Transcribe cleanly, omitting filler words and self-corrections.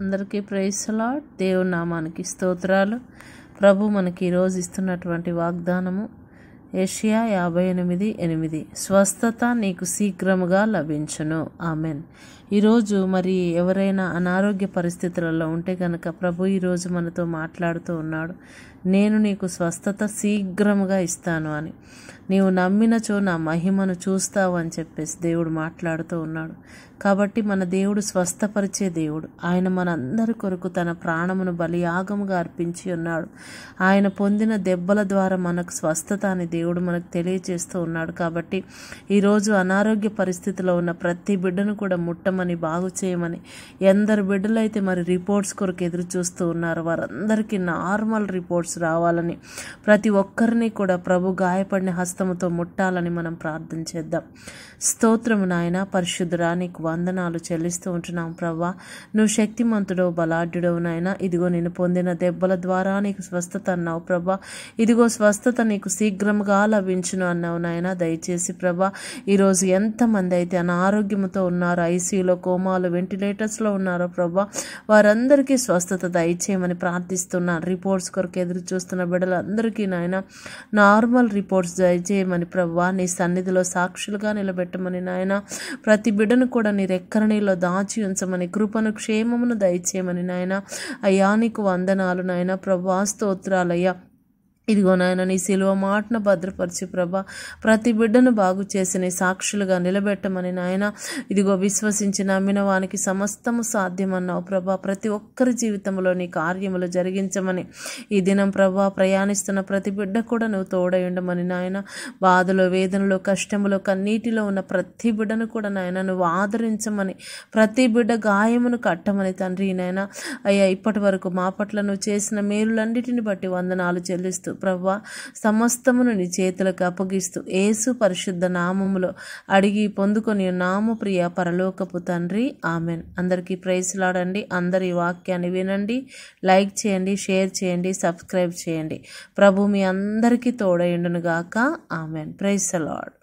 అందరికీ praise the lord. దేవుని నామానికి స్తోత్రాలు. ప్రభు మనకి ఈరోజు ఇస్తున్నటువంటి వాగ్దానము యెషయా 58:8 స్వస్థత నీకు శీఘ్రముగా లభించును. ఆమెన్. ఈరోజు మరి ఎవరైనా అనారోగ్య పరిస్థితులలో ఉంటే కనుక ప్రభు ఈరోజు మనతో మాట్లాడుతూ ఉన్నాడు. నేను నీకు స్వస్థత శీఘ్రముగా ఇస్తాను అని. నీవు నమ్మినచో నా మహిమను చూస్తావు అని చెప్పేసి దేవుడు మాట్లాడుతూ ఉన్నాడు. కాబట్టి మన దేవుడు స్వస్థపరిచే దేవుడు. ఆయన మనందరి కొరకు తన ప్రాణమును బలియాగముగా అర్పించి ఉన్నాడు. ఆయన పొందిన దెబ్బల ద్వారా మనకు స్వస్థత అని దేవుడు మనకు తెలియజేస్తూ ఉన్నాడు. కాబట్టి ఈరోజు అనారోగ్య పరిస్థితిలో ఉన్న ప్రతి బిడ్డను కూడా ముట్టమని, బాగు చేయమని, ఎందరు బిడ్డలైతే మరి రిపోర్ట్స్ కొరకు ఎదురు చూస్తూ ఉన్నారు వారందరికీ నార్మల్ రిపోర్ట్స్ రావాలని, ప్రతి ఒక్కరిని కూడా ప్రభు గాయపడిన హస్తముతో ముట్టాలని మనం ప్రార్థన చేద్దాం. స్తోత్రము నాయన, పరిశుద్ధుడా, నీకు వందనాలు చెల్లిస్తూ ఉంటున్నాం ప్రభా. నువ్వు శక్తిమంతుడవు, బలాఢ్యుడవు నాయన. ఇదిగో నేను పొందిన దెబ్బల ద్వారా నీకు స్వస్థత అన్నావు ప్రభా. ఇదిగో స్వస్థత నీకు శీఘ్రంగా లభించును అన్నావు నాయన. దయచేసి ప్రభా, ఈరోజు ఎంతమంది అయితే అనారోగ్యంతో ఉన్నారో, ఐసీయూలో, కోమాలు, వెంటిలేటర్స్లో ఉన్నారో ప్రభా, వారందరికీ స్వస్థత దయచేయమని ప్రార్థిస్తున్నాను. రిపోర్ట్స్ కొరకు ఎదురు చూస్తున్న బిడ్డలందరికీ నాయన నార్మల్ రిపోర్ట్స్ దయచేయమని ప్రభా, నీ సన్నిధిలో సాక్షులుగా నిలబెట్టమని నాయన. ప్రతి బిడ్డను కూడా నీ రెక్కల నీలో దాచి ఉంచమని, కృపను క్షేమమును దయచేయమని నాయన. అయ్యా నీకు వందనాలు నాయన ప్రభా, స్తోత్రాలయ్యా. ఇదిగో నాయన నీ సిలువ మాటను భద్రపరిచి ప్రభా, ప్రతి బిడ్డను బాగు చేసి నీ సాక్షులుగా నిలబెట్టమని నాయన. ఇదిగో విశ్వసించి నమ్మిన వానికి సమస్తము సాధ్యమన్నావు ప్రభా. ప్రతి ఒక్కరి జీవితంలో నీ కార్యములు జరిగించమని ఈ దినం ప్రభా, ప్రయాణిస్తున్న ప్రతి బిడ్డ కూడా నువ్వు తోడై ఉండమని నాయన. బాధలో, వేదనలో, కష్టములో, కన్నీటిలో ఉన్న ప్రతి బిడ్డను కూడా నాయన నువ్వు ఆదరించమని, ప్రతి బిడ్డ గాయమును కట్టమని తండ్రి నాయన. అయ్యా ఇప్పటి వరకు మా పట్ల నువ్వు చేసిన మేలులన్నిటిని బట్టి వందనాలు చెల్లిస్తూ ప్రభువా, సమస్తమును నీ చేతులకు అప్పగిస్తూ యేసు పరిశుద్ధ నామములో అడిగి పొందుకొని నామ ప్రియ పరలోకపు తండ్రి, ఆమెన్. అందరికీ ప్రైజ్ లాడండి. అందరి వాక్యాన్ని వినండి, లైక్ చేయండి, షేర్ చేయండి, సబ్స్క్రైబ్ చేయండి. ప్రభు మీ అందరికీ తోడయుండును గాక. ఆమెన్. Praise the lord.